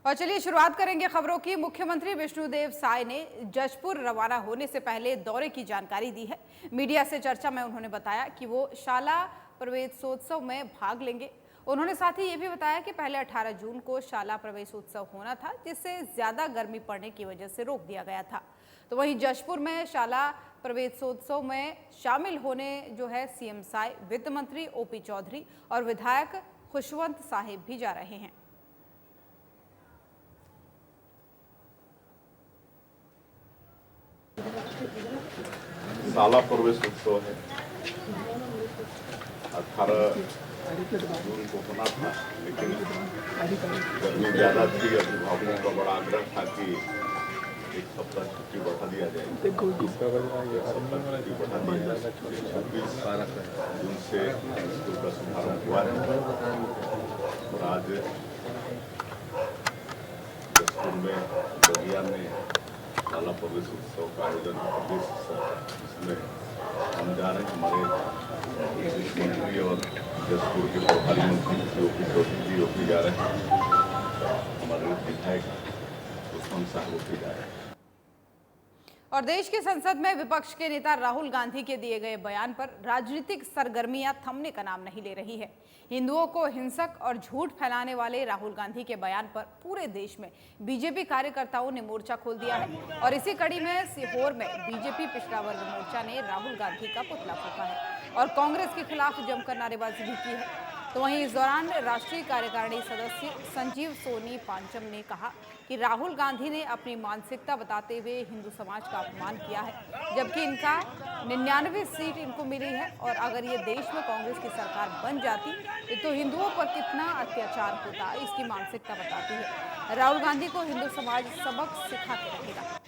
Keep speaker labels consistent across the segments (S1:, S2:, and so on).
S1: और चलिए शुरुआत करेंगे खबरों की। मुख्यमंत्री विष्णुदेव साय ने जशपुर रवाना होने से पहले दौरे की जानकारी दी है। मीडिया से चर्चा में उन्होंने बताया कि वो शाला प्रवेशोत्सव में भाग लेंगे। उन्होंने साथ ही ये भी बताया कि पहले 18 जून को शाला प्रवेशोत्सव होना था, जिससे ज्यादा गर्मी पड़ने की वजह से रोक दिया गया था। तो वहीं जशपुर में शाला प्रवेशोत्सव में शामिल होने जो है सीएम साय, वित्त मंत्री ओपी चौधरी और विधायक खुशवंत साहिब भी जा रहे हैं।
S2: शाला प्रवेश उत्सव है 18 जून को होना था, लेकिन गर्मी ज़्यादा थी। अभिभावकों का बड़ा आग्रह था कि एक सप्ताह छुट्टी बढ़ा दिया जाए। छब्बीस जून से स्कूल का शुभारंभ हुआ है और आज जशपुर में बगिया में शाला प्रवेश उत्सव का आयोजन इसमें हम जा रहे हैं। हमारे मंत्री और जशपुर के प्रभारी मंत्री ओपी चौधरी जी जा रहे हैं, हमारे विधायक खुशवंत साहिब जा रहे हैं।
S1: और देश की संसद में विपक्ष के नेता राहुल गांधी के दिए गए बयान पर राजनीतिक सरगर्मियां थमने का नाम नहीं ले रही है। हिंदुओं को हिंसक और झूठ फैलाने वाले राहुल गांधी के बयान पर पूरे देश में बीजेपी कार्यकर्ताओं ने मोर्चा खोल दिया है और इसी कड़ी में सीहोर में बीजेपी पिछड़ा वर्ग मोर्चा ने राहुल गांधी का पुतला फूंका है और कांग्रेस के खिलाफ जमकर नारेबाजी भी की है। तो वहीं इस दौरान राष्ट्रीय कार्यकारिणी सदस्य संजीव सोनी पांचम ने कहा कि राहुल गांधी ने अपनी मानसिकता बताते हुए हिंदू समाज का अपमान किया है, जबकि इनका 99 सीट इनको मिली है और अगर ये देश में कांग्रेस की सरकार बन जाती तो हिंदुओं पर कितना अत्याचार होता, इसकी मानसिकता बताती है। राहुल गांधी को हिंदू समाज सबक सिखा के रहेगा।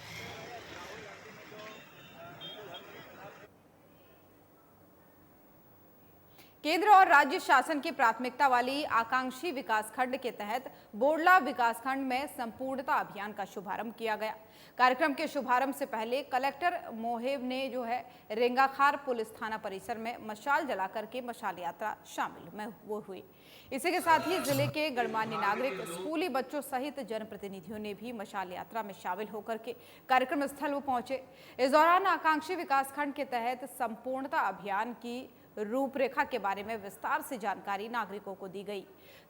S1: केंद्र और राज्य शासन की प्राथमिकता वाली आकांक्षी विकासखंड के तहत बोडला विकासखंड में संपूर्णता अभियान का शुभारंभ किया गया। कार्यक्रम के शुभारंभ से पहले कलेक्टर मोहेब ने जो है रेंगाखार पुलिस थाना परिसर में मशाल जलाकर के मशाल यात्रा शामिल में वो हुई। इसी के साथ ही जिले के गणमान्य नागरिक, स्कूली बच्चों सहित जनप्रतिनिधियों ने भी मशाल यात्रा में शामिल होकर के कार्यक्रम स्थल वो पहुंचे। इस दौरान आकांक्षी विकासखंड के तहत संपूर्णता अभियान की रूपरेखा के बारे में विस्तार से जानकारी नागरिकों को दी गई।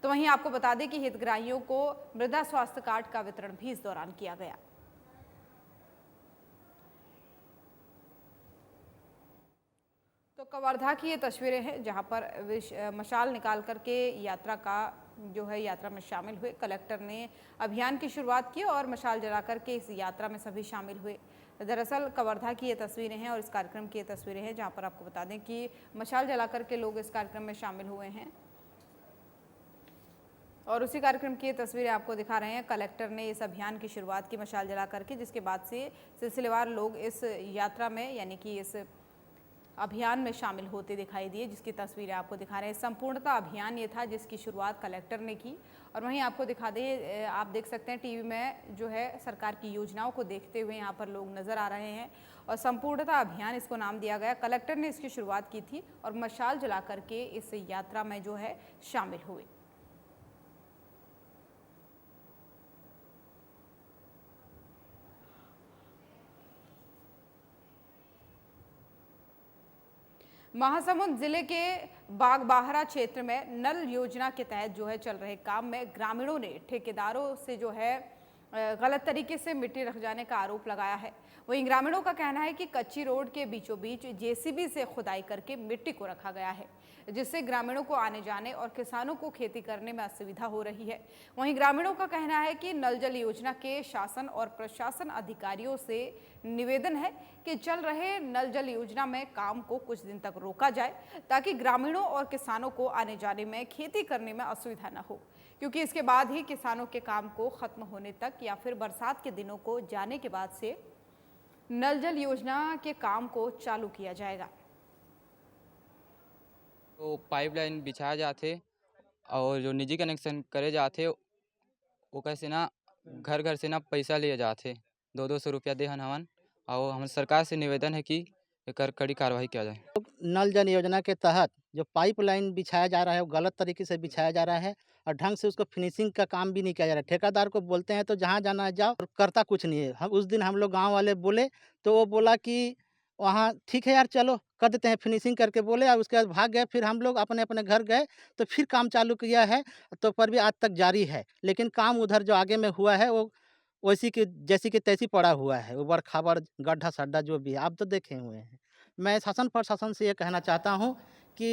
S1: तो वहीं आपको बता दें कि हितग्राहियों को मृदा स्वास्थ्य कार्ड का वितरण भी इस दौरान किया गया। तो कवर्धा की ये तस्वीरें हैं जहां पर मशाल निकाल करके यात्रा का जो है यात्रा में शामिल हुए। कलेक्टर ने अभियान की शुरुआत की और मशाल जला करके इस यात्रा में सभी शामिल हुए। दरअसल कवर्धा की ये तस्वीरें हैं और इस कार्यक्रम की ये तस्वीरें हैं जहां पर आपको बता दें कि मशाल जला करके लोग इस कार्यक्रम में शामिल हुए हैं और उसी कार्यक्रम की ये तस्वीरें आपको दिखा रहे हैं। कलेक्टर ने इस अभियान की शुरुआत की मशाल जला करके, जिसके बाद से सिलसिलेवार लोग इस यात्रा में यानी कि इस अभियान में शामिल होते दिखाई दिए, जिसकी तस्वीरें आपको दिखा रहे हैं। संपूर्णता अभियान ये था जिसकी शुरुआत कलेक्टर ने की और वहीं आपको दिखा दें, आप देख सकते हैं टीवी में जो है सरकार की योजनाओं को देखते हुए यहाँ पर लोग नजर आ रहे हैं और संपूर्णता अभियान इसको नाम दिया गया। कलेक्टर ने इसकी शुरुआत की थी और मशाल जला करके इस यात्रा में जो है शामिल हुए। महासमुंद जिले के बागबाहरा क्षेत्र में नल योजना के तहत जो है चल रहे काम में ग्रामीणों ने ठेकेदारों से जो है गलत तरीके से मिट्टी रख जाने का आरोप लगाया है। वहीं ग्रामीणों का कहना है कि कच्ची रोड के बीचों बीच जेसीबी से खुदाई करके मिट्टी को रखा गया है, जिससे ग्रामीणों को आने जाने और किसानों को खेती करने में असुविधा हो रही है। वहीं ग्रामीणों का कहना है कि नल जल योजना के शासन और प्रशासन अधिकारियों से निवेदन है कि चल रहे नल जल योजना में काम को कुछ दिन तक रोका जाए, ताकि ग्रामीणों और किसानों को आने जाने में, खेती करने में असुविधा न हो, क्योंकि इसके बाद ही किसानों के काम को खत्म होने तक या फिर बरसात के दिनों को जाने के बाद से नल जल योजना के काम को चालू किया जाएगा।
S3: तो पाइपलाइन बिछाया जाते और जो निजी कनेक्शन करे जाते वो कैसे ना घर घर से ना पैसा लिए जाते, 200-200 रुपया देहन हवन। और हम सरकार से निवेदन है कि एकर कड़ी कार्रवाई किया जाए।
S4: नल जल योजना के तहत जो पाइपलाइन बिछाया जा रहा है वो गलत तरीके से बिछाया जा रहा है और ढंग से उसको फिनिशिंग का काम भी नहीं किया जा रहा है। ठेकेदार को बोलते हैं तो जहाँ जाना है जाओ, और करता कुछ नहीं है। हम उस दिन हम लोग गाँव वाले बोले तो वो बोला कि वहाँ ठीक है यार, चलो कर देते हैं फिनिशिंग करके बोले, और उसके बाद भाग गए। फिर हम लोग अपने अपने घर गए तो फिर काम चालू किया है, तो पर भी आज तक जारी है। लेकिन काम उधर जो आगे में हुआ है वो वैसी की जैसी की तैसी पड़ा हुआ है, उबड़ खाबड़ गड्ढा सड्ढा जो भी है आप तो देखे हुए हैं। मैं शासन प्रशासन से ये कहना चाहता हूँ कि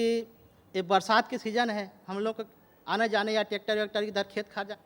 S4: ये बरसात की सीज़न है, हम लोग को आने जाने या ट्रैक्टर वैक्टर इधर खेत खा जा।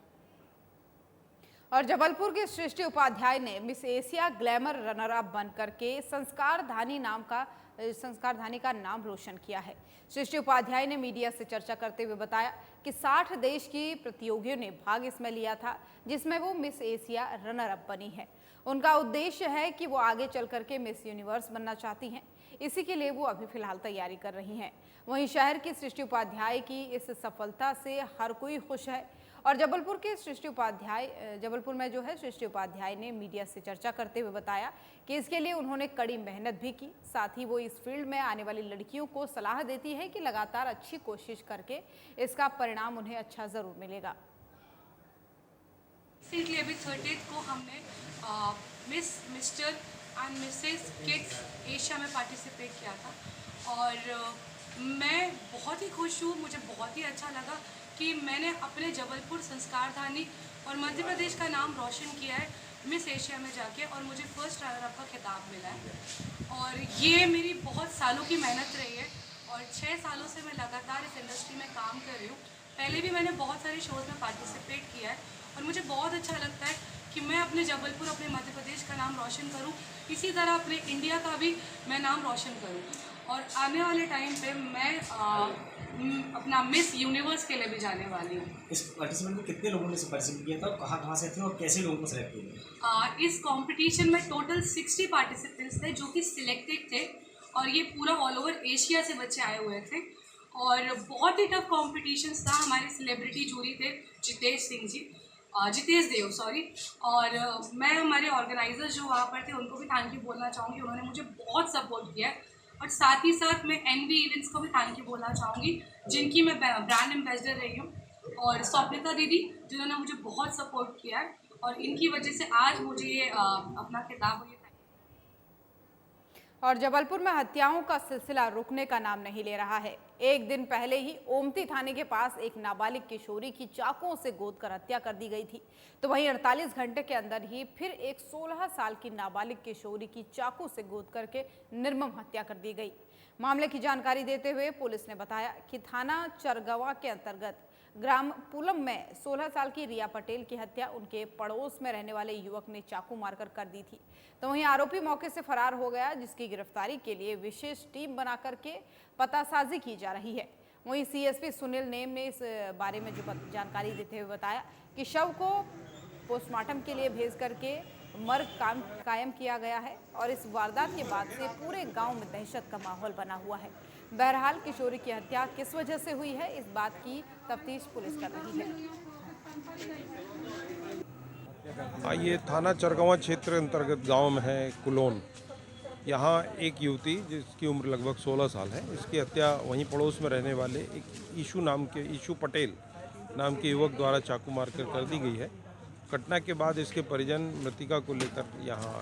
S1: और जबलपुर की सृष्टि उपाध्याय ने miss Asia glamour runner up बनकर के संस्कार धानी का नाम रोशन किया है। सृष्टि उपाध्याय ने मीडिया से चर्चा करते हुए बताया कि 60 देश की प्रतियोगियों ने भाग इसमें लिया था, जिसमें वो मिस एशिया रनर अप बनी है। उनका उद्देश्य है कि वो आगे चल करके मिस यूनिवर्स बनना चाहती हैं। इसी के लिए वो अभी फिलहाल तैयारी कर रही हैं। वहीं शहर की सृष्टि उपाध्याय की इस सफलता से हर कोई खुश है। और जबलपुर में जो है सृष्टि उपाध्याय ने मीडिया से चर्चा करते हुए बताया कि इसके लिए उन्होंने कड़ी मेहनत भी की। साथ ही वो इस फील्ड में आने वाली लड़कियों को सलाह देती है कि लगातार अच्छी कोशिश करके इसका परिणाम उन्हें अच्छा जरूर मिलेगा।
S5: रिसेंटली अभी 30 को हमने miss mister and Mrs kids Asia में पार्टिसिपेट किया था और मैं बहुत ही खुश हूँ। मुझे बहुत ही अच्छा लगा कि मैंने अपने जबलपुर संस्कारधानी और मध्य प्रदेश का नाम रोशन किया है मिस एशिया में जाके, और मुझे फर्स्ट रनर अप का खिताब मिला है। और ये मेरी बहुत सालों की मेहनत रही है और 6 सालों से मैं लगातार इस इंडस्ट्री में काम कर रही हूँ। पहले भी मैंने बहुत सारे शोज़ में पार्टिसिपेट किया है और मुझे बहुत अच्छा लगता है कि मैं अपने जबलपुर, अपने मध्य प्रदेश का नाम रोशन करूं, इसी तरह अपने इंडिया का भी मैं नाम रोशन करूं। और आने वाले टाइम पे मैं अपना मिस यूनिवर्स के लिए भी जाने वाली हूँ।
S6: इस पार्टिसिपेंट में कितने लोगों ने पार्टिसिपेट किया था, कहाँ से थे और कैसे लोगों को सिलेक्ट किया?
S5: इस कंपटीशन में टोटल 60 पार्टिसिपेंट्स थे जो कि सिलेक्टेड थे और ये पूरा ऑल ओवर एशिया से बच्चे आए हुए थे और बहुत ही टफ कॉम्पिटिशन था। हमारे सेलिब्रिटी जूरी थे जितेश देव और मैं हमारे ऑर्गेनाइजर्स जो वहाँ पर थे उनको भी थैंक यू बोलना चाहूँगी। उन्होंने मुझे बहुत सपोर्ट किया है और साथ ही साथ मैं एनवी इवेंट्स को भी थैंक यू बोलना चाहूँगी, जिनकी मैं ब्रांड एम्बेसडर रही हूँ, और स्वप्निता दीदी जिन्होंने मुझे बहुत सपोर्ट किया है और इनकी वजह से आज मुझे ये अपना खिताब हुई।
S1: और जबलपुर में हत्याओं का सिलसिला रुकने का नाम नहीं ले रहा है। एक दिन पहले ही ओमती थाने के पास एक नाबालिग किशोरी की चाकुओं से गोदकर हत्या कर दी गई थी, तो वहीं 48 घंटे के अंदर ही फिर एक 16 साल की नाबालिग किशोरी की चाकू से गोद करके निर्मम हत्या कर दी गई। मामले की जानकारी देते हुए पुलिस ने बताया कि थाना चरगवा के अंतर्गत ग्राम पुलम में 16 साल की रिया पटेल की हत्या उनके पड़ोस में रहने वाले युवक ने चाकू मारकर कर दी थी, तो वहीं आरोपी मौके से फरार हो गया, जिसकी गिरफ्तारी के लिए विशेष टीम बनाकर के पतासाजी की जा रही है। वहीं सीएसपी सुनील नेम ने इस बारे में जो जानकारी देते हुए बताया कि शव को पोस्टमार्टम के लिए भेज करके मर्ग कायम किया गया है और इस वारदात के बाद से पूरे गांव में दहशत का माहौल बना हुआ है। बहरहाल किशोरी की हत्या किस वजह से हुई है, इस बात की तफ्तीश पुलिस कर रही है।
S7: ये थाना चरगवा क्षेत्र अंतर्गत गांव में है कुलोन। यहाँ एक युवती जिसकी उम्र लगभग 16 साल है, इसकी हत्या वहीं पड़ोस में रहने वाले एक ईशू पटेल नाम के युवक द्वारा चाकू मारकर कर दी गई है। घटना के बाद इसके परिजन मृतिका को लेकर यहाँ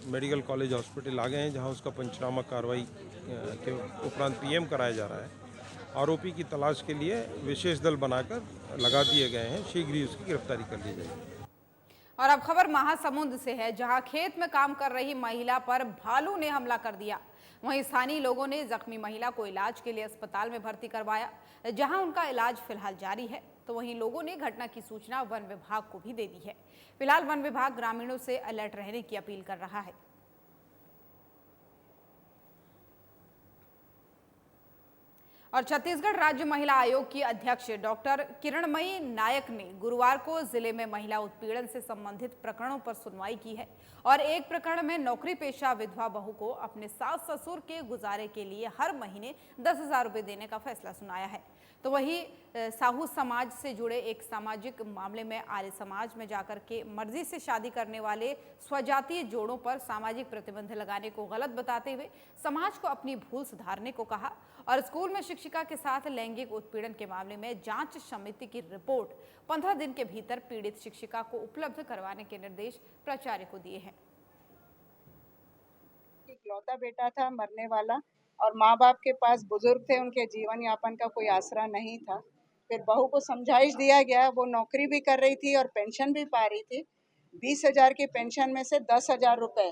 S7: मेडिकल कॉलेज हॉस्पिटल आ गए हैं, जहाँ उसका पंचनामा कार्रवाई के उपरांत पीएम कराया जा रहा है। आरोपी की तलाश के लिए विशेष दल बनाकर लगा दिए गए हैं, शीघ्र ही उसकी गिरफ्तारी कर ली जाएगी।
S1: और अब खबर महासमुंद से है, जहां खेत में काम कर रही महिला पर भालू ने हमला कर दिया। वहीं स्थानीय लोगों ने जख्मी महिला को इलाज के लिए अस्पताल में भर्ती करवाया, जहां उनका इलाज फिलहाल जारी है। तो वहीं लोगों ने घटना की सूचना वन विभाग को भी दे दी है। फिलहाल वन विभाग ग्रामीणों से अलर्ट रहने की अपील कर रहा है। और छत्तीसगढ़ राज्य महिला आयोग की अध्यक्ष डॉक्टर किरणमयी नायक ने गुरुवार को जिले में महिला उत्पीड़न से संबंधित प्रकरणों पर सुनवाई की है और एक प्रकरण में नौकरी पेशा विधवा बहू को अपने सास ससुर के गुजारे के लिए हर महीने 10,000 रुपए देने का फैसला सुनाया है। तो वहीं साहू समाज से जुड़े एक सामाजिक मामले में आर्य समाज में जाकर के मर्जी से शादी करने वाले स्वजातीय जोड़ों पर सामाजिक प्रतिबंध लगाने को गलत बताते हुए समाज को अपनी भूल सुधारने को कहा और स्कूल में शिक्षिका के साथ लैंगिक उत्पीड़न के मामले में जांच समिति की रिपोर्ट 15 दिन के भीतर पीड़ित शिक्षिका को उपलब्ध करवाने के निर्देश प्राचार्य को दिए हैं।
S8: इकलौता बेटा था मरने वाला और माँ बाप के पास बुजुर्ग थे, उनके जीवन यापन का कोई आसरा नहीं था। फिर बहू को समझाइश दिया गया, वो नौकरी भी कर रही थी और पेंशन भी पा रही थी। 20,000 की पेंशन में से 10,000 रुपये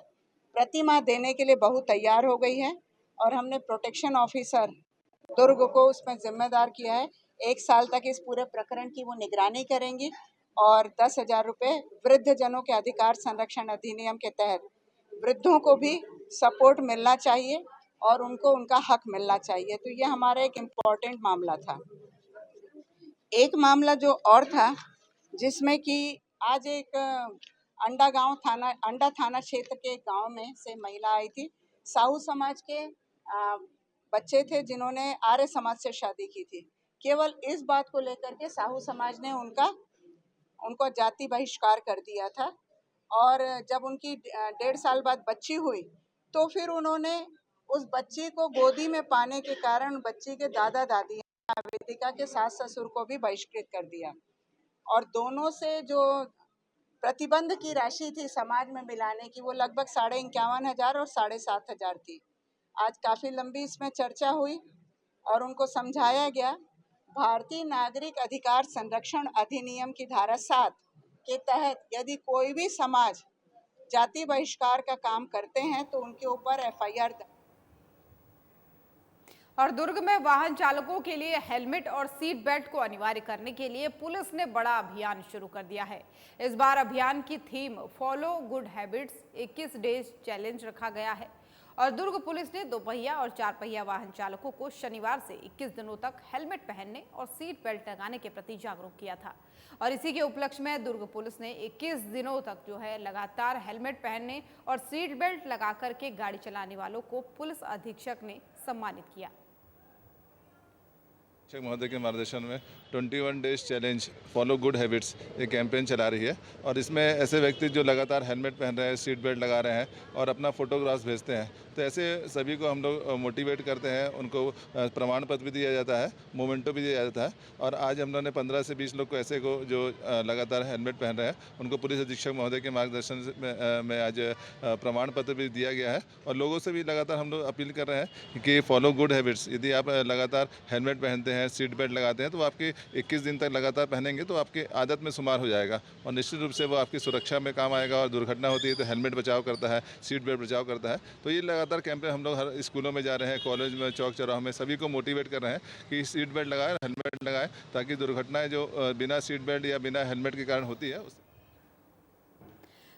S8: प्रति माह देने के लिए बहू तैयार हो गई है और हमने प्रोटेक्शन ऑफिसर दुर्ग को उसमें जिम्मेदार किया है। 1 साल तक इस पूरे प्रकरण की वो निगरानी करेंगी और 10,000 रुपये वृद्ध जनों के अधिकार संरक्षण अधिनियम के तहत वृद्धों को भी सपोर्ट मिलना चाहिए और उनको उनका हक मिलना चाहिए। तो ये हमारा एक इम्पॉर्टेंट मामला था। एक मामला जो और था जिसमें कि आज एक अंडा थाना क्षेत्र के गांव में से महिला आई थी। साहू समाज के बच्चे थे जिन्होंने आर्य समाज से शादी की थी। केवल इस बात को लेकर के साहू समाज ने उनको जाति बहिष्कार कर दिया था और जब उनकी 1.5 साल बाद बच्ची हुई तो फिर उन्होंने उस बच्ची को गोदी में पाने के कारण बच्ची के दादा दादी वेदिका के सास ससुर को भी बहिष्कृत कर दिया और दोनों से जो प्रतिबंध की राशि थी समाज में मिलाने की वो लगभग 51,500 और 7,500 थी। आज काफ़ी लंबी इसमें चर्चा हुई और उनको समझाया गया भारतीय नागरिक अधिकार संरक्षण अधिनियम की धारा 7 के तहत यदि कोई भी समाज जाति बहिष्कार का काम करते हैं तो उनके ऊपर FIR।
S1: और दुर्ग में वाहन चालकों के लिए हेलमेट और सीट बेल्ट को अनिवार्य करने के लिए पुलिस ने बड़ा अभियान शुरू कर दिया है। इस बार अभियान की theme follow good habits 21 days challenge रखा गया है और दुर्ग पुलिस ने 2 पहिया और 4 पहिया वाहन चालकों को शनिवार से 21 दिनों तक हेलमेट पहनने और सीट बेल्ट लगाने के प्रति जागरूक किया था और इसी के उपलक्ष्य में दुर्ग पुलिस ने 21 दिनों तक जो है लगातार हेलमेट पहनने और सीट बेल्ट लगा करके गाड़ी चलाने वालों को पुलिस अधीक्षक ने सम्मानित किया।
S9: शिक्षक महोदय के मार्गदर्शन में 21 days challenge follow good habits ये कैंपेन चला रही है और इसमें ऐसे व्यक्ति जो लगातार हेलमेट पहन रहे हैं, सीट बेल्ट लगा रहे हैं और अपना फोटोग्राफ्स भेजते हैं, तो ऐसे सभी को हम लोग मोटिवेट करते हैं। उनको प्रमाण पत्र भी दिया जाता है, मोमेंटो भी दिया जाता है और आज हम लोगों ने 15 से 20 लोग को ऐसे को जो लगातार हेलमेट पहन रहे हैं उनको पुलिस अधीक्षक महोदय के मार्गदर्शन में आज प्रमाण पत्र भी दिया गया है और लोगों से भी लगातार हम लोग अपील कर रहे हैं कि फॉलो गुड हैबिट्स। यदि आप लगातार हेलमेट पहनते हैं, सीट बेल्ट लगाते हैं तो आपके 21 दिन तक लगातार पहनेंगे तो आपके आदत में शुमार हो जाएगा और निश्चित रूप से वो आपकी सुरक्षा में काम आएगा। और दुर्घटना होती है तो हेलमेट बचाव करता है, सीट बेल्ट बचाव करता है। तो ये लगातार कैंपेन हम लोग हर स्कूलों में जा रहे हैं, कॉलेज में, चौक चौराहों में सभी को मोटिवेट कर रहे हैं कि सीट बेल्ट लगाएं, हेलमेट लगाएं, ताकि दुर्घटनाएं जो बिना सीट बेल्ट या बिना हेलमेट के कारण होती है।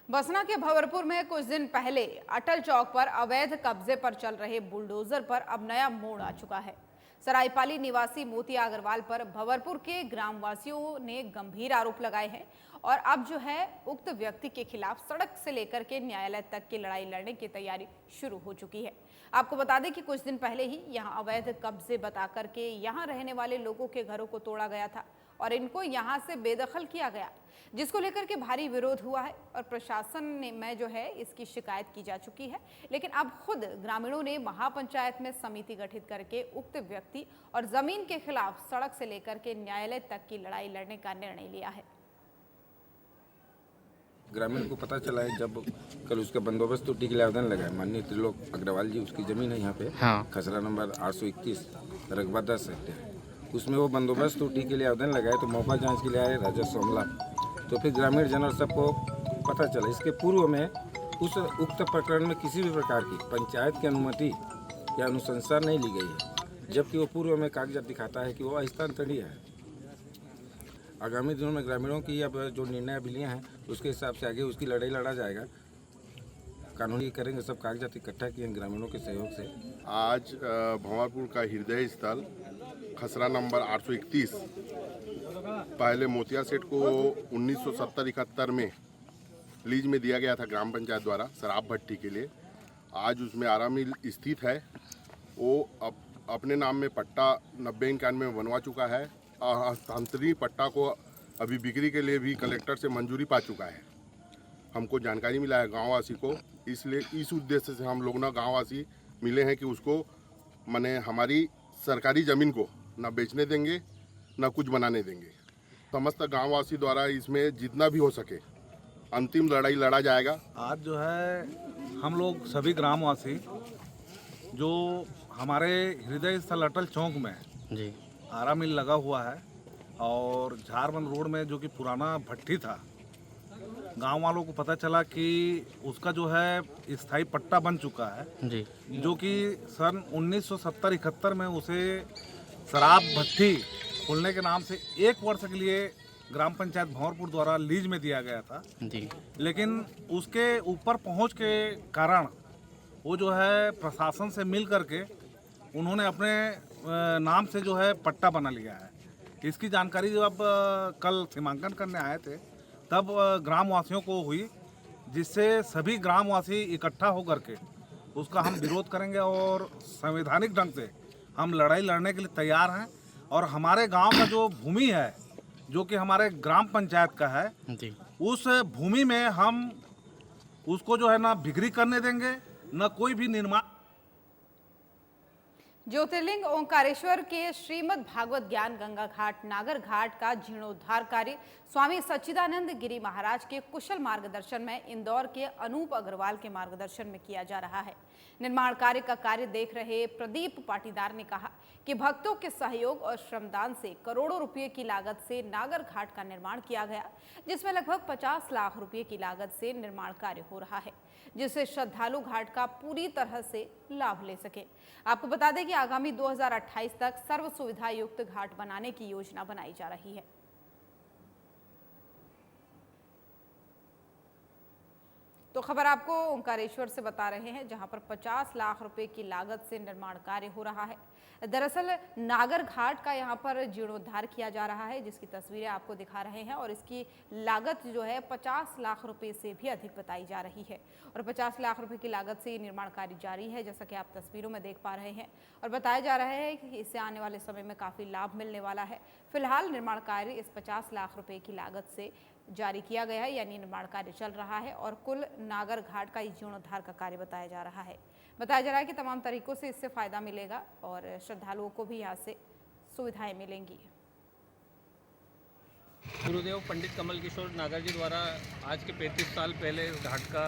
S1: बसना के भंवरपुर में कुछ दिन पहले अटल चौक पर अवैध कब्जे पर चल रहे बुलडोजर पर अब नया मोड़ आ चुका है। सरायपाली निवासी मोतिया अग्रवाल पर भंवरपुर के ग्रामवासियों ने गंभीर आरोप लगाए हैं और अब जो है उक्त व्यक्ति के खिलाफ सड़क से लेकर के न्यायालय तक की लड़ाई लड़ने की तैयारी शुरू हो चुकी है। आपको बता दें कि कुछ दिन पहले ही यहां अवैध कब्जे बता करके यहां रहने वाले लोगों के घरों को तोड़ा गया था और इनको यहां से बेदखल किया गया, जिसको लेकर के भारी विरोध हुआ है और प्रशासन में जो है इसकी शिकायत की जा चुकी है। लेकिन अब खुद ग्रामीणों ने महापंचायत में समिति गठित करके उक्त व्यक्ति और जमीन के खिलाफ सड़क से लेकर के न्यायालय तक की लड़ाई लड़ने का निर्णय लिया है।
S10: ग्रामीण को पता चला है जब कल उसका बंदोबस्त त्रुटि के लिए आवेदन लगा है। माननीय त्रिलोक अग्रवाल जी, उसकी जमीन है यहाँ पे, खसरा नंबर 821 रकबा 10 हेक्टेयर, उसमें वो बंदोबस्त त्रुटि के लिए आवेदन लगाए तो मौका जांच के लिए आए राजस्व अमला। तो फिर ग्रामीण जन और सबको पता चला। इसके पूर्व में उस उक्त प्रकरण में किसी भी प्रकार की पंचायत की अनुमति या अनुशंसा नहीं ली गई है, जबकि वो पूर्व में कागजात दिखाता है कि वो हस्तांतरणीय है। आगामी दिनों में ग्रामीणों की अब जो निर्णय अभी लिए हैं उसके हिसाब से आगे उसकी लड़ाई लड़ा जाएगा। कानूनी करेंगे, सब कागजात इकट्ठा किए ग्रामीणों के सहयोग से।
S2: आज भंवरपुर का हृदय स्थल खसरा नंबर 831 पहले मोतिया सेठ को 1970-71 में लीज में दिया गया था ग्राम पंचायत द्वारा शराब भट्टी के लिए। आज उसमें आरा मिल स्थित है। वो अब
S11: अपने नाम में पट्टा 90-91 में बनवा चुका है और हस्तांतरित पट्टा को अभी बिक्री के लिए भी कलेक्टर से मंजूरी पा चुका है। हमको जानकारी मिला है गाँववासी को, इसलिए इस उद्देश्य से हम लोग ना गाँववासी मिले हैं कि उसको माने हमारी सरकारी ज़मीन को ना बेचने देंगे ना कुछ बनाने देंगे। समस्त गाँववासी द्वारा इसमें जितना भी हो सके अंतिम लड़ाई लड़ा जाएगा।
S12: आज जो है हम लोग सभी ग्रामवासी जो हमारे हृदय स्थल अटल चौक में जी आरा मिल लगा हुआ है और झारबंद रोड में जो कि पुराना भट्टी था, गांव वालों को पता चला कि उसका जो है स्थायी पट्टा बन चुका है जी, जो कि सन 1970-71 में उसे शराब भट्टी खोलने के नाम से 1 वर्ष के लिए ग्राम पंचायत भंवरपुर द्वारा लीज में दिया गया था जी। लेकिन उसके ऊपर पहुंच के कारण वो जो है प्रशासन से मिल करके उन्होंने अपने नाम से जो है पट्टा बना लिया है। इसकी जानकारी जब कल सीमांकन करने आए थे तब ग्रामवासियों को हुई, जिससे सभी ग्रामवासी इकट्ठा होकर के उसका हम विरोध करेंगे और संवैधानिक ढंग से हम लड़ाई लड़ने के लिए तैयार हैं। और हमारे गांव का जो भूमि है जो कि हमारे ग्राम पंचायत का है जी, उस भूमि में हम उसको जो है ना बिक्री करने देंगे न कोई भी निर्माण।
S1: ज्योतिर्लिंग ओंकारेश्वर के श्रीमद् भागवत ज्ञान गंगा घाट नागर घाट का जीर्णोद्धार कार्य स्वामी सच्चिदानंद गिरी महाराज के कुशल मार्गदर्शन में इंदौर के अनूप अग्रवाल के मार्गदर्शन में किया जा रहा है। निर्माण कार्य का कार्य देख रहे प्रदीप पाटीदार ने कहा कि भक्तों के सहयोग और श्रमदान से करोड़ों रुपए की लागत से नागर घाट का निर्माण किया गया, जिसमें लगभग 50 लाख रुपए की लागत से निर्माण कार्य हो रहा है, जिससे श्रद्धालु घाट का पूरी तरह से लाभ ले सके। आपको बता दें कि आगामी 2028 तक सर्व सुविधा युक्त घाट बनाने की योजना बनाई जा रही है। तो खबर आपको ओंकारेश्वर से बता रहे हैं, जहां पर 50 लाख रुपए की लागत से निर्माण कार्य हो रहा है। दरअसल नागर घाट का यहां पर जीर्णोद्धार किया जा रहा है, जिसकी तस्वीरें आपको दिखा रहे हैं और इसकी लागत जो है 50 लाख रुपए से भी अधिक बताई जा रही है और 50 लाख रुपए की लागत से ये निर्माण कार्य जारी है, जैसा कि आप तस्वीरों में देख पा रहे हैं। और बताया जा रहा है कि इससे आने वाले समय में काफ़ी लाभ मिलने वाला है। फिलहाल निर्माण कार्य इस 50 लाख रुपए की लागत से जारी किया गया है, यानी निर्माण कार्य चल रहा है और कुल नागर घाट का जीर्णोद्धार का कार्य बताया जा रहा है। बताया जा रहा है कि तमाम तरीकों से इससे फायदा मिलेगा और श्रद्धालुओं को भी यहाँ से सुविधाएं मिलेंगी।
S13: गुरुदेव पंडित कमल किशोर नागर जी द्वारा आज के 35 साल पहले इस घाट का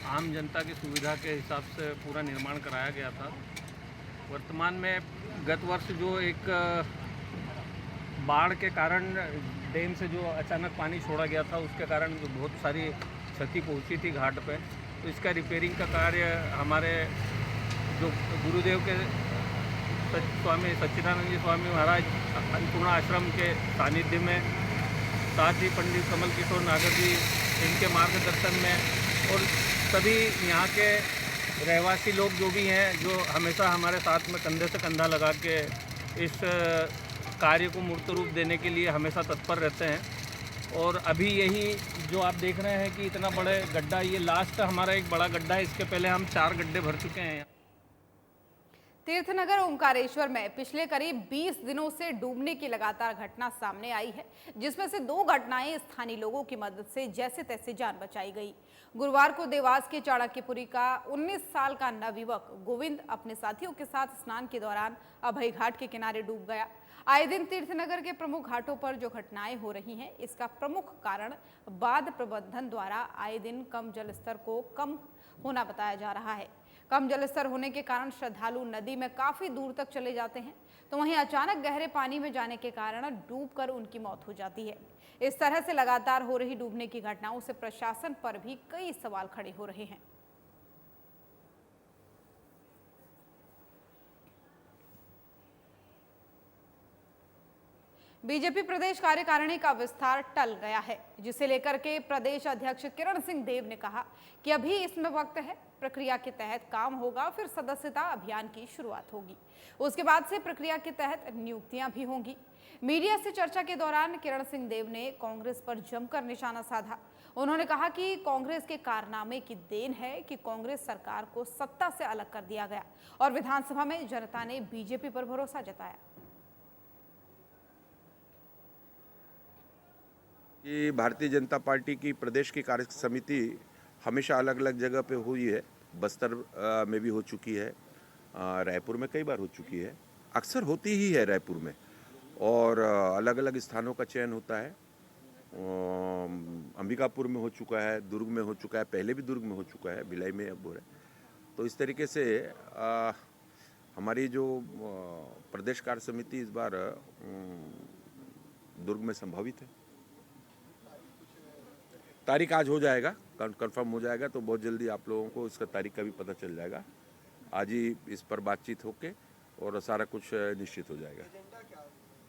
S13: आम जनता की सुविधा के हिसाब से पूरा निर्माण कराया गया था। वर्तमान में गत वर्ष जो एक बाढ़ के कारण डैम से जो अचानक पानी छोड़ा गया था, उसके कारण जो बहुत सारी क्षति पहुंची थी घाट पे, तो इसका रिपेयरिंग का कार्य हमारे जो गुरुदेव के स्वामी सच्चिदानंद जी स्वामी महाराज अन्नपूर्णा आश्रम के सानिध्य में, साथ ही पंडित कमल किशोर नागर जी इनके मार्गदर्शन में और सभी यहाँ के रहवासी लोग जो भी हैं, जो हमेशा हमारे साथ में कंधे से कंधा लगा के इस कार्य को मूर्त रूप देने के लिए हमेशा तत्पर रहते हैं। और अभी यही जो आप देख रहे हैं कि इतना बड़े गड्ढा, ये लास्ट हमारा एक बड़ा गड्ढा है, इसके पहले हम 4 गड्ढे भर चुके हैं।
S1: तीर्थनगर ओंकारेश्वर में पिछले करीब 20 दिनों से डूबने की लगातार घटना सामने आई है, जिसमें से 2 घटनाएं स्थानीय लोगों की मदद से जैसे तैसे जान बचाई गई। गुरुवार को देवास के चाणक्यपुरी का 19 साल का नवयुवक गोविंद अपने साथियों के साथ स्नान के दौरान अभय घाट के किनारे डूब गया। आए दिन तीर्थनगर के प्रमुख घाटों पर जो घटनाएं हो रही हैं, इसका प्रमुख कारण बांध प्रबंधन द्वारा आए दिन कम जलस्तर को कम होना बताया जा रहा है। कम जलस्तर होने के कारण श्रद्धालु नदी में काफी दूर तक चले जाते हैं, तो वहीं अचानक गहरे पानी में जाने के कारण डूबकर उनकी मौत हो जाती है। इस तरह से लगातार हो रही डूबने की घटनाओं से प्रशासन पर भी कई सवाल खड़े हो रहे हैं। बीजेपी प्रदेश कार्यकारिणी का विस्तार टल गया है, जिसे लेकर के प्रदेश अध्यक्ष किरण सिंह देव ने कहा कि अभी इसमें वक्त है, प्रक्रिया के तहत काम होगा, फिर सदस्यता अभियान की शुरुआत होगी, उसके बाद से प्रक्रिया के तहत नियुक्तियां भी होंगी। मीडिया से चर्चा के दौरान किरण सिंह देव ने कांग्रेस पर जमकर निशाना साधा। उन्होंने कहा कि कांग्रेस के कारनामे की देन है कि कांग्रेस सरकार को सत्ता से अलग कर दिया गया और विधानसभा में जनता ने बीजेपी पर भरोसा जताया।
S14: कि भारतीय जनता पार्टी की प्रदेश की कार्य समिति हमेशा अलग अलग जगह पे हुई है। बस्तर में भी हो चुकी है, रायपुर में कई बार हो चुकी है, अक्सर होती ही है रायपुर में, और अलग अलग स्थानों का चयन होता है। अंबिकापुर में हो चुका है, दुर्ग में हो चुका है, पहले भी दुर्ग में हो चुका है, भिलाई में अब हो रहा है। तो इस तरीके से हमारी जो प्रदेश कार्य समिति इस बार दुर्ग में संभावित है। तारीख आज हो जाएगा, कंफर्म हो जाएगा, तो बहुत जल्दी आप लोगों को इसका तारीख का भी पता चल जाएगा। आज ही इस पर बातचीत होके और सारा कुछ निश्चित हो जाएगा।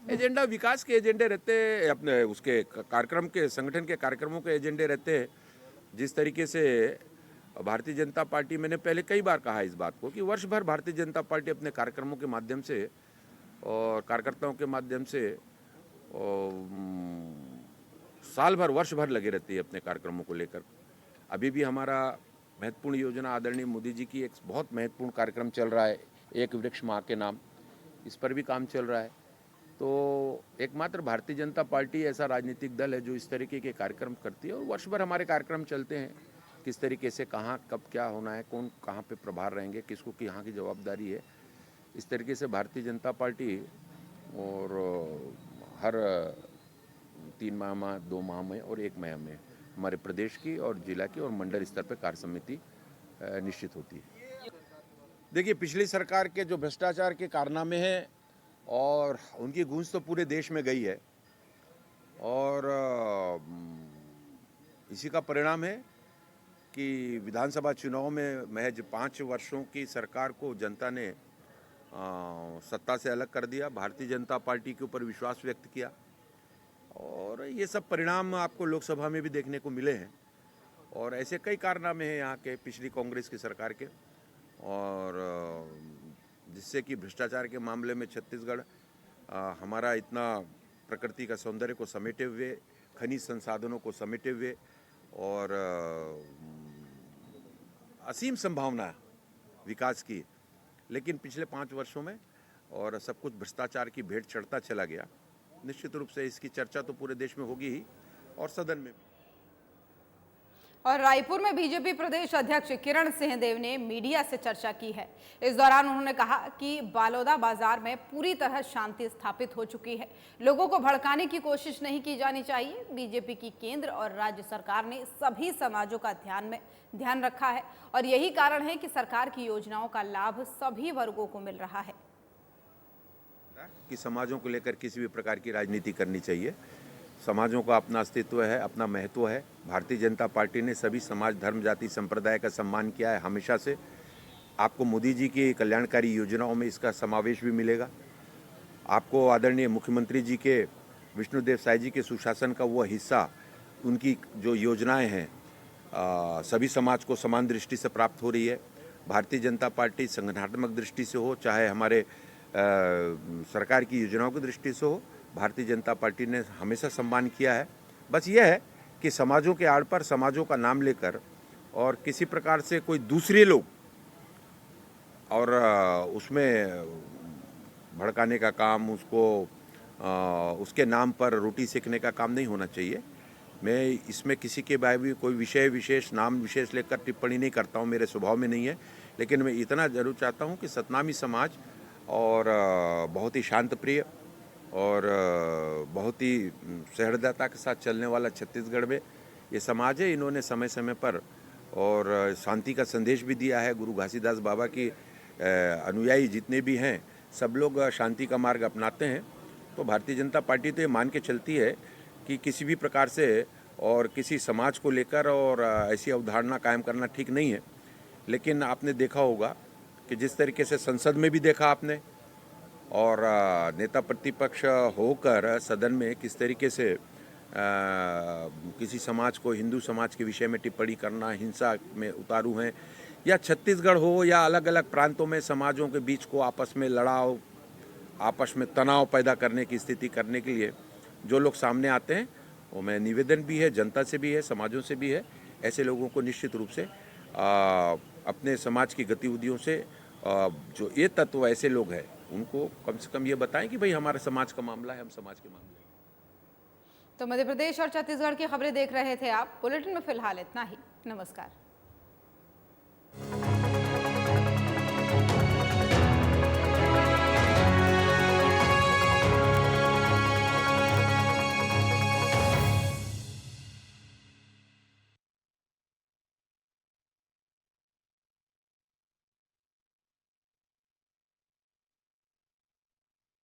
S14: एजेंडा विकास के एजेंडे रहते हैं, अपने उसके कार्यक्रम के, संगठन के कार्यक्रमों के एजेंडे रहते हैं। जिस तरीके से भारतीय जनता पार्टी, मैंने पहले कई बार कहा इस बात को कि वर्ष भर भारतीय जनता पार्टी अपने कार्यक्रमों के माध्यम से और कार्यकर्ताओं के माध्यम से साल भर, वर्ष भर लगे रहती है अपने कार्यक्रमों को लेकर। अभी भी हमारा महत्वपूर्ण योजना आदरणीय मोदी जी की एक बहुत महत्वपूर्ण कार्यक्रम चल रहा है, एक वृक्ष माँ के नाम, इस पर भी काम चल रहा है। तो एकमात्र भारतीय जनता पार्टी ऐसा राजनीतिक दल है जो इस तरीके के कार्यक्रम करती है, और वर्ष भर हमारे कार्यक्रम चलते हैं, किस तरीके से कहाँ कब क्या होना है, कौन कहाँ पे प्रभार रहेंगे, किसको यहाँ की जवाबदारी है। इस तरीके से भारतीय जनता पार्टी और हर 3 माह में, 2 माह में और 1 माह में हमारे प्रदेश की और जिला की और मंडल स्तर पर कार्य समिति निश्चित होती है। देखिए, पिछली सरकार के जो भ्रष्टाचार के कारनामे हैं और उनकी गूंज तो पूरे देश में गई है, और इसी का परिणाम है कि विधानसभा चुनाव में महज 5 वर्षों की सरकार को जनता ने सत्ता से अलग कर दिया, भारतीय जनता पार्टी के ऊपर विश्वास व्यक्त किया, और ये सब परिणाम आपको लोकसभा में भी देखने को मिले हैं। और ऐसे कई कारनामे हैं यहाँ के पिछली कांग्रेस की सरकार के, और जिससे कि भ्रष्टाचार के मामले में छत्तीसगढ़ हमारा इतना प्रकृति का सौंदर्य को समेटे हुए, खनिज संसाधनों को समेटे हुए और असीम संभावना विकास की, लेकिन पिछले 5 वर्षों में और सब कुछ भ्रष्टाचार की भेंट चढ़ता चला गया। निश्चित रूप से इसकी चर्चा तो पूरे देश में होगी ही और सदन में भी।
S1: और रायपुर में बीजेपी प्रदेश अध्यक्ष किरण सिंह देव ने मीडिया से चर्चा की है। इस दौरान उन्होंने कहा कि बालोदा बाजार में पूरी तरह शांति स्थापित हो चुकी है, लोगों को भड़काने की कोशिश नहीं की जानी चाहिए। बीजेपी की केंद्र और राज्य सरकार ने सभी समाजों का ध्यान रखा है और यही कारण है कि सरकार की योजनाओं का लाभ सभी वर्गों को मिल रहा है।
S14: कि समाजों को लेकर किसी भी प्रकार की राजनीति करनी चाहिए। समाजों का अपना अस्तित्व है, अपना महत्व है। भारतीय जनता पार्टी ने सभी समाज, धर्म, जाति, संप्रदाय का सम्मान किया है हमेशा से। आपको मोदी जी की कल्याणकारी योजनाओं में इसका समावेश भी मिलेगा। आपको आदरणीय मुख्यमंत्री जी के, विष्णुदेव साय जी के सुशासन का वो हिस्सा, उनकी जो योजनाएं हैं सभी समाज को समान दृष्टि से प्राप्त हो रही है। भारतीय जनता पार्टी संगठनात्मक दृष्टि से हो, चाहे हमारे सरकार की योजनाओं की दृष्टि से हो, भारतीय जनता पार्टी ने हमेशा सम्मान किया है। बस यह है कि समाजों के आड़ पर समाजों का नाम लेकर और किसी प्रकार से कोई दूसरे लोग और उसमें भड़काने का काम, उसको उसके नाम पर रोटी सेकने का काम नहीं होना चाहिए। मैं इसमें किसी के बारे में कोई विषय विशेष, नाम विशेष लेकर टिप्पणी नहीं करता हूँ, मेरे स्वभाव में नहीं है। लेकिन मैं इतना जरूर चाहता हूँ कि सतनामी समाज और बहुत ही शांत प्रिय और बहुत ही सहृदयता के साथ चलने वाला छत्तीसगढ़ में ये समाज है। इन्होंने समय समय पर और शांति का संदेश भी दिया है। गुरु घासीदास बाबा की अनुयायी जितने भी हैं, सब लोग शांति का मार्ग अपनाते हैं। तो भारतीय जनता पार्टी तो ये मान के चलती है कि किसी भी प्रकार से और किसी समाज को लेकर और ऐसी अवधारणा कायम करना ठीक नहीं है। लेकिन आपने देखा होगा कि जिस तरीके से संसद में भी देखा आपने और नेता प्रतिपक्ष होकर सदन में किस तरीके से किसी समाज को, हिंदू समाज के विषय में टिप्पणी करना, हिंसा में उतारू हैं, या छत्तीसगढ़ हो या अलग अलग प्रांतों में समाजों के बीच को आपस में लड़ाव, आपस में तनाव पैदा करने की स्थिति करने के लिए जो लोग सामने आते हैं, वो मैं निवेदन भी है, जनता से भी है, समाजों से भी है, ऐसे लोगों को निश्चित रूप से अपने समाज की गतिविधियों से जो ये तत्व ऐसे लोग हैं उनको कम से कम ये बताएं कि भाई हमारे समाज का मामला है, हम समाज के मामले हैं।
S1: तो मध्य प्रदेश और छत्तीसगढ़ की खबरें देख रहे थे आप। बुलेटिन में फिलहाल इतना ही। नमस्कार।